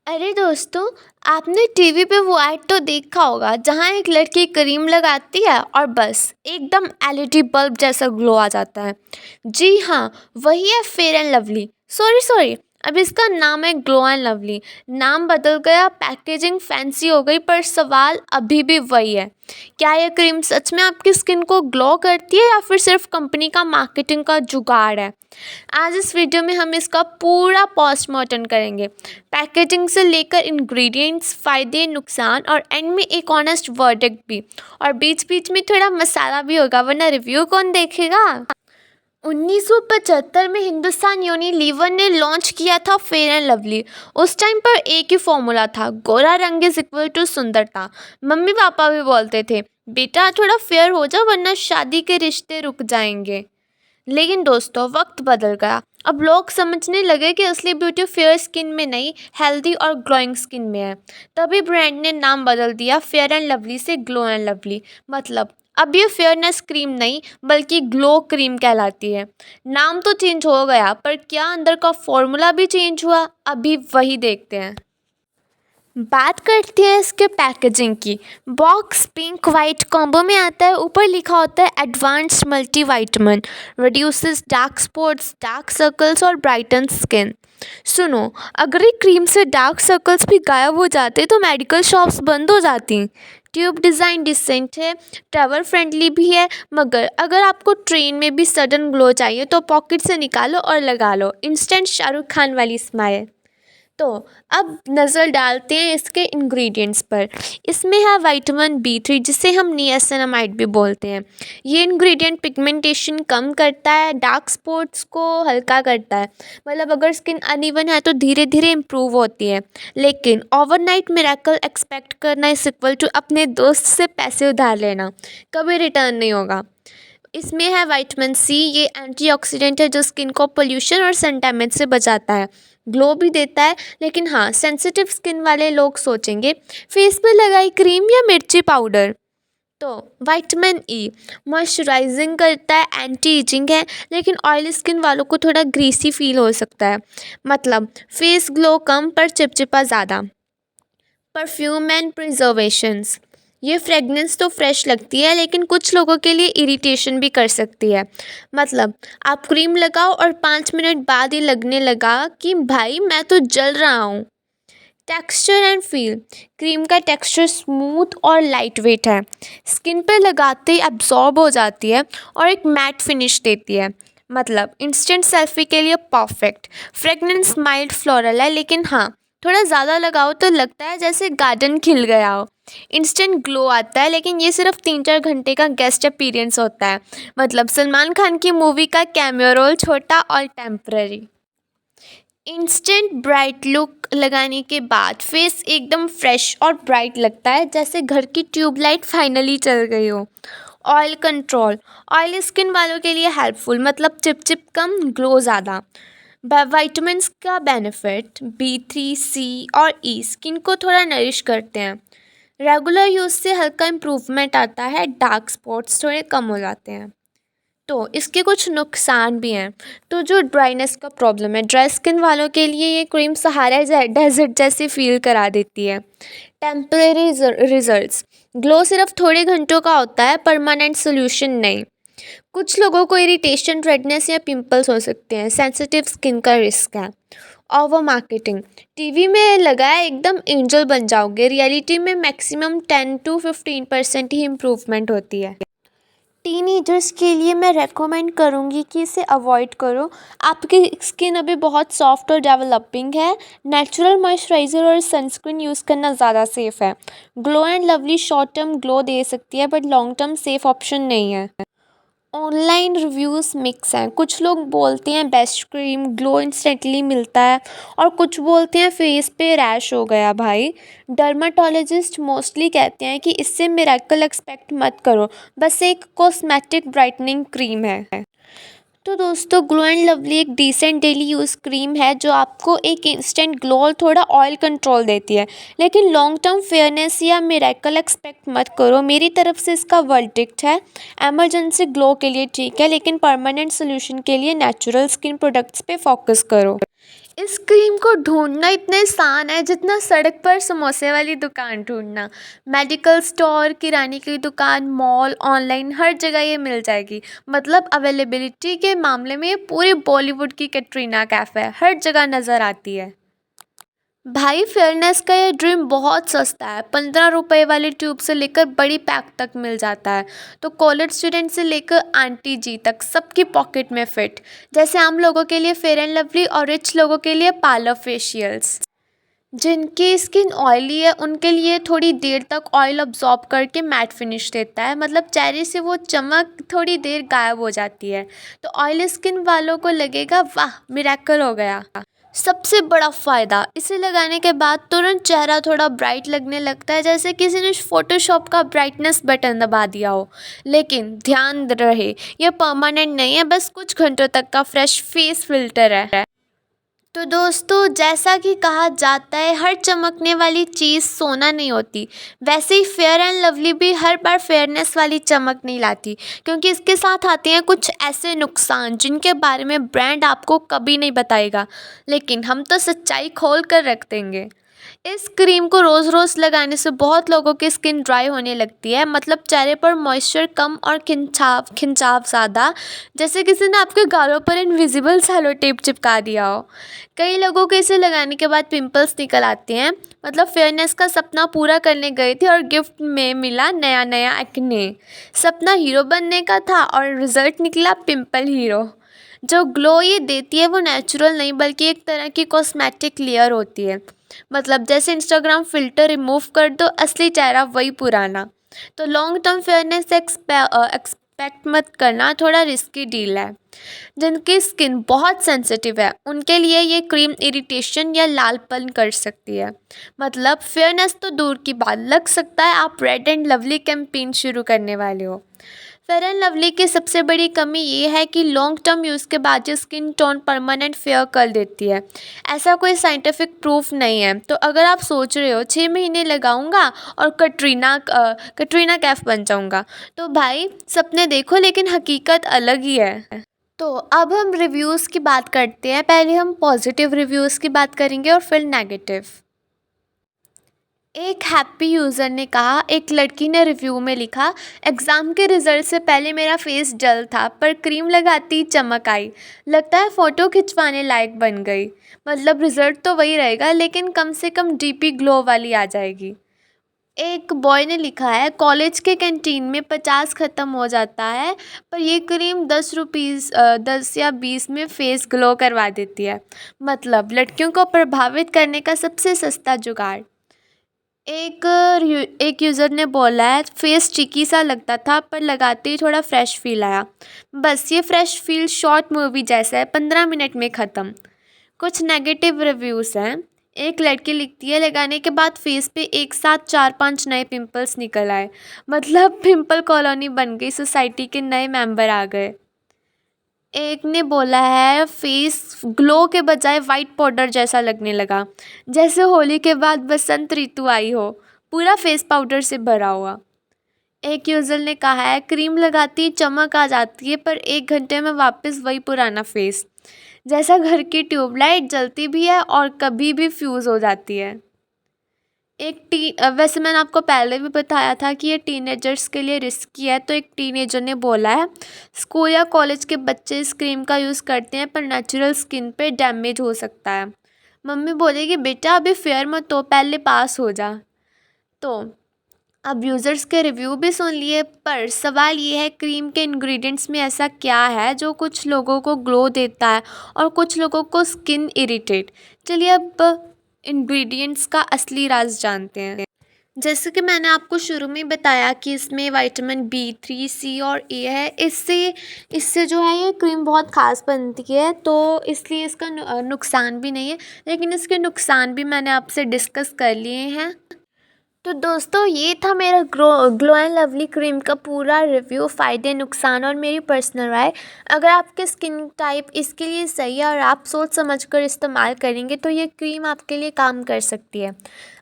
अरे दोस्तों, आपने टीवी पे वो ऐड तो देखा होगा जहाँ एक लड़की क्रीम लगाती है और बस एकदम एलईडी बल्ब जैसा ग्लो आ जाता है। जी हाँ, वही है fair and lovely. Sorry sorry, अब इसका नाम है ग्लो एंड लवली। नाम बदल गया, पैकेजिंग फैंसी हो गई, पर सवाल अभी भी वही है। क्या यह क्रीम सच में आपकी स्किन को ग्लो करती है या फिर सिर्फ कंपनी का मार्केटिंग का जुगाड़ है? आज इस वीडियो में हम इसका पूरा पोस्टमार्टम करेंगे, पैकेजिंग से लेकर इंग्रेडिएंट्स, फ़ायदे, नुकसान और एंड में एक ऑनेस्ट वर्डिक्ट भी। और बीच बीच में थोड़ा मसाला भी होगा, वरना रिव्यू कौन देखेगा। 1975 में हिंदुस्तान यूनिलीवर ने लॉन्च किया था फेयर एंड लवली। उस टाइम पर एक ही फॉर्मूला था, गोरा रंग इज इक्वल टू सुंदरता। मम्मी पापा भी बोलते थे, बेटा थोड़ा फेयर हो जाओ वरना शादी के रिश्ते रुक जाएंगे। लेकिन दोस्तों, वक्त बदल गया। अब लोग समझने लगे कि असली ब्यूटी फेयर स्किन में नहीं, हेल्दी और ग्लोइंग स्किन में है। तभी ब्रांड ने नाम बदल दिया फेयर एंड लवली से ग्लो एंड लवली। मतलब अब ये फेयरनेस क्रीम नहीं बल्कि ग्लो क्रीम कहलाती है। नाम तो चेंज हो गया, पर क्या अंदर का फॉर्मूला भी चेंज हुआ? अभी वही देखते हैं। बात करते हैं इसके पैकेजिंग की। बॉक्स पिंक वाइट कॉम्बो में आता है। ऊपर लिखा होता है advanced multivitamin, reduces dark spots, dark circles और ब्राइटन स्किन। सुनो, अगर ये क्रीम से डार्क सर्कल्स भी गायब हो जाते तो मेडिकल शॉप्स बंद हो जाती। ट्यूब डिज़ाइन डिसेंट है, ट्रैवल फ्रेंडली भी है, मगर अगर आपको ट्रेन में भी सडन ग्लो चाहिए तो पॉकेट से निकालो और लगा लो, इंस्टेंट शाहरुख खान वाली स्माइल। तो अब नज़र डालते हैं इसके इंग्रेडिएंट्स पर। इसमें है विटामिन बी 3, जिसे हम नियासिनामाइड भी बोलते हैं। ये इंग्रेडिएंट पिगमेंटेशन कम करता है, डार्क स्पॉट्स को हल्का करता है। मतलब अगर स्किन अनइवन है तो धीरे धीरे इम्प्रूव होती है। लेकिन ओवरनाइट मिरेकल एक्सपेक्ट करना इज इक्वल टू अपने दोस्त से पैसे उधार लेना, कभी रिटर्न नहीं होगा। इसमें है विटामिन सी, ये एंटीऑक्सीडेंट है जो स्किन को पोल्यूशन और सन डैमेज से बचाता है। ग्लो भी देता है, लेकिन हाँ, सेंसिटिव स्किन वाले लोग सोचेंगे फेस पे लगाई क्रीम या मिर्ची पाउडर। तो विटामिन ई मॉइस्चराइजिंग करता है, एंटी एजिंग है, लेकिन ऑयली स्किन वालों को थोड़ा ग्रीसी फील हो सकता है। मतलब फेस ग्लो कम पर चिपचिपा ज़्यादा। परफ्यूम एंड प्रिजर्वेशंस, ये फ्रेगनेंस तो फ्रेश लगती है, लेकिन कुछ लोगों के लिए इरिटेशन भी कर सकती है। मतलब आप क्रीम लगाओ और 5 मिनट बाद ही लगने लगा कि भाई मैं तो जल रहा हूँ। टेक्सचर एंड फील, क्रीम का टेक्सचर स्मूथ और लाइट वेट है, स्किन पर लगाते ही एब्जॉर्ब हो जाती है और एक मैट फिनिश देती है। मतलब इंस्टेंट सेल्फी के लिए परफेक्ट। फ्रेगनेंस माइल्ड फ्लोरल है, लेकिन हाँ, थोड़ा ज़्यादा लगाओ तो लगता है जैसे गार्डन खिल गया हो। इंस्टेंट ग्लो आता है, लेकिन ये सिर्फ 3-4 घंटे का गेस्ट अपीयरेंस होता है। मतलब सलमान खान की मूवी का कैमियो रोल, छोटा और टेम्पररी। इंस्टेंट ब्राइट लुक लगाने के बाद फेस एकदम फ्रेश और ब्राइट लगता है, जैसे घर की ट्यूबलाइट फाइनली चल गई हो। ऑयल कंट्रोल, ऑयली स्किन वालों के लिए हेल्पफुल, मतलब चिप कम, ग्लो ज़्यादा। विटामिन्स का बेनिफिट, B3 C और E स्किन को थोड़ा नरिश करते हैं। रेगुलर यूज़ से हल्का इम्प्रूवमेंट आता है, डार्क स्पॉट्स थोड़े कम हो जाते हैं। तो इसके कुछ नुकसान भी हैं। तो जो ड्राइनेस का प्रॉब्लम है, ड्राई स्किन वालों के लिए ये क्रीम सहारा डेजर्ट जैसी फील करा देती है। टेम्परेरी रिजल्ट्स, ग्लो सिर्फ थोड़े घंटों का होता है, परमानेंट सोल्यूशन नहीं। कुछ लोगों को इरिटेशन, रेडनेस या पिंपल्स हो सकते हैं, सेंसिटिव स्किन का रिस्क है। ओवर मार्केटिंग, टीवी में लगा है एकदम एंजल बन जाओगे, रियलिटी में मैक्सिमम 10 to 15% ही इम्प्रूवमेंट होती है। टीनेजर्स के लिए मैं रेकमेंड करूँगी कि इसे अवॉइड करो। आपकी स्किन अभी बहुत सॉफ्ट और डेवलपिंग है। नेचुरल मॉइस्चराइज़र और सनस्क्रीन यूज़ करना ज़्यादा सेफ़ है। Glow and lovely short term glow दे सकती है, but long term safe option नहीं है। ऑनलाइन रिव्यूज़ मिक्स हैं। कुछ लोग बोलते हैं बेस्ट क्रीम, ग्लो इंस्टेंटली मिलता है, और कुछ बोलते हैं फेस पे रैश हो गया भाई। डर्माटोलॉजिस्ट मोस्टली कहते हैं कि इससे मिरेकल एक्सपेक्ट मत करो, बस एक कॉस्मेटिक ब्राइटनिंग क्रीम है। तो दोस्तों, ग्लो एंड लवली एक डिसेंट डेली यूज़ क्रीम है जो आपको एक इंस्टेंट ग्लो और थोड़ा ऑयल कंट्रोल देती है, लेकिन लॉन्ग टर्म फेयरनेस या मिरेकल एक्सपेक्ट मत करो। मेरी तरफ से इसका वर्डिक्ट है, एमरजेंसी ग्लो के लिए ठीक है, लेकिन परमानेंट सोल्यूशन के लिए नेचुरल स्किन प्रोडक्ट्स पे फोकस करो। इस क्रीम को ढूंढना इतना आसान है जितना सड़क पर समोसे वाली दुकान ढूंढना। मेडिकल स्टोर, किराने की दुकान, मॉल, ऑनलाइन, हर जगह ये मिल जाएगी। मतलब अवेलेबिलिटी के मामले में ये पूरी बॉलीवुड की कैटरीना कैफ है, हर जगह नज़र आती है। भाई फेयरनेस का ये ड्रीम बहुत सस्ता है। 15 रुपए वाली ट्यूब से लेकर बड़ी पैक तक मिल जाता है। तो कॉलेज स्टूडेंट से लेकर आंटी जी तक सबकी पॉकेट में फिट। जैसे आम लोगों के लिए फेयर एंड लवली और रिच लोगों के लिए पार्लर फेशियल्स। जिनकी स्किन ऑयली है उनके लिए थोड़ी देर तक ऑयल अब्जॉर्ब करके मैट फिनिश देता है। मतलब चेहरे से वो चमक थोड़ी देर गायब हो जाती है। तो ऑयली स्किन वालों को लगेगा वाह मिरेकल हो गया। सबसे बड़ा फ़ायदा, इसे लगाने के बाद तुरंत चेहरा थोड़ा ब्राइट लगने लगता है, जैसे किसी ने फ़ोटोशॉप का ब्राइटनेस बटन दबा दिया हो। लेकिन ध्यान रहे, यह परमानेंट नहीं है, बस कुछ घंटों तक का फ्रेश फेस फिल्टर है। तो दोस्तों, जैसा कि कहा जाता है हर चमकने वाली चीज़ सोना नहीं होती, वैसे ही फेयर एंड लवली भी हर बार फेयरनेस वाली चमक नहीं लाती, क्योंकि इसके साथ आते हैं कुछ ऐसे नुकसान जिनके बारे में ब्रांड आपको कभी नहीं बताएगा, लेकिन हम तो सच्चाई खोल कर रख देंगे। इस क्रीम को रोज़ रोज़ लगाने से बहुत लोगों की स्किन ड्राई होने लगती है। मतलब चेहरे पर मॉइस्चर कम और खिंचाव खिंचाव ज़्यादा, जैसे किसी ने आपके गालों पर इनविजिबल सेलो टेप चिपका दिया हो। कई लोगों के इसे लगाने के बाद पिंपल्स निकल आते हैं। मतलब फेयरनेस का सपना पूरा करने गए थे और गिफ्ट में मिला नया नया एक्ने। सपना हीरो बनने का था और रिजल्ट निकला पिंपल हीरो। जो ग्लो ये देती है वो नेचुरल नहीं बल्कि एक तरह की कॉस्मेटिक लेयर होती है। मतलब जैसे इंस्टाग्राम फ़िल्टर रिमूव कर दो, असली चेहरा वही पुराना। तो लॉन्ग टर्म फेयरनेस एक्सपेक्ट मत करना, थोड़ा रिस्की डील है। जिनकी स्किन बहुत सेंसिटिव है उनके लिए ये क्रीम इरिटेशन या लालपन कर सकती है। मतलब फेयरनेस तो दूर की बात, लग सकता है आप रेड एंड लवली कैंपेन शुरू करने वाले हो। फेयर एंड लवली की सबसे बड़ी कमी ये है कि लॉन्ग टर्म यूज़ के बाद जो स्किन टोन परमानेंट फेयर कर देती है। ऐसा कोई साइंटिफिक प्रूफ नहीं है। तो अगर आप सोच रहे हो 6 महीने लगाऊंगा और कटरीना कैफ बन जाऊंगा, तो भाई सपने देखो लेकिन हकीकत अलग ही है। तो अब हम रिव्यूज़ की बात करते हैं। पहले हम पॉजिटिव रिव्यूज़ की बात करेंगे और फिर नेगेटिव। एक हैप्पी यूज़र ने कहा, एक लड़की ने रिव्यू में लिखा, एग्ज़ाम के रिज़ल्ट से पहले मेरा फेस डल था पर क्रीम लगाती चमक आई। लगता है फ़ोटो खिंचवाने लायक बन गई। मतलब रिज़ल्ट तो वही रहेगा लेकिन कम से कम डीपी ग्लो वाली आ जाएगी। एक बॉय ने लिखा है, कॉलेज के कैंटीन में 50 ख़त्म हो जाता है पर ये क्रीम 10 या 20 में फेस ग्लो करवा देती है। मतलब लड़कियों को प्रभावित करने का सबसे सस्ता जुगाड़। एक यूज़र ने बोला है, फेस चिकी सा लगता था पर लगाते ही थोड़ा फ्रेश फील आया। बस ये फ्रेश फील शॉर्ट मूवी जैसा है, 15 मिनट में ख़त्म। कुछ नेगेटिव रिव्यूज़ हैं। एक लड़की लिखती है, लगाने के बाद फेस पे एक साथ 4-5 नए पिंपल्स निकल आए। मतलब पिंपल कॉलोनी बन गई, सोसाइटी के नए मेंबर आ गए। एक ने बोला है, फेस ग्लो के बजाय वाइट पाउडर जैसा लगने लगा, जैसे होली के बाद बसंत ऋतु आई हो, पूरा फेस पाउडर से भरा हुआ। एक यूज़र ने कहा है, क्रीम लगाती ही चमक आ जाती है पर 1 घंटे में वापस वही पुराना फेस, जैसा घर की ट्यूबलाइट जलती भी है और कभी भी फ्यूज़ हो जाती है। वैसे मैंने आपको पहले भी बताया था कि ये टीनेजर्स के लिए रिस्की है। तो एक टीनेजर ने बोला है, स्कूल या कॉलेज के बच्चे इस क्रीम का यूज़ करते हैं पर नेचुरल स्किन पे डैमेज हो सकता है। मम्मी बोलेगी बेटा अभी फेयर मत हो, पहले पास हो जा। तो अब यूज़र्स के रिव्यू भी सुन लिए, पर सवाल ये है क्रीम के इंग्रेडिएंट्स में ऐसा क्या है जो कुछ लोगों को ग्लो देता है और कुछ लोगों को स्किन इरिटेट। चलिए अब इंग्रेडिएंट्स का असली राज जानते हैं। जैसे कि मैंने आपको शुरू में बताया कि इसमें विटामिन B3, C और A है। इससे इससे जो है ये क्रीम बहुत ख़ास बनती है, तो इसलिए इसका नुकसान भी नहीं है, लेकिन इसके नुकसान भी मैंने आपसे डिस्कस कर लिए हैं। तो दोस्तों, ये था मेरा ग्लो एंड लवली क्रीम का पूरा रिव्यू, फ़ायदे, नुकसान और मेरी पर्सनल राय। अगर आपके स्किन टाइप इसके लिए सही है और आप सोच समझ कर इस्तेमाल करेंगे तो ये क्रीम आपके लिए काम कर सकती है।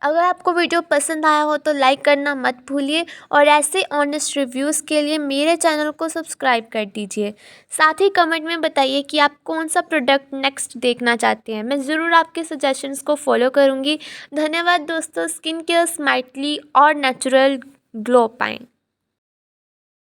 अगर आपको वीडियो पसंद आया हो तो लाइक करना मत भूलिए और ऐसे ऑनेस्ट रिव्यूज़ के लिए मेरे चैनल को सब्सक्राइब कर दीजिए। साथ ही कमेंट में बताइए कि आप कौन सा प्रोडक्ट नेक्स्ट देखना चाहते हैं। मैं ज़रूर आपके सजेशंस को फॉलो करूँगी। धन्यवाद दोस्तों। स्किन केयर स्मार्टली और नेचुरल ग्लो पाएँ।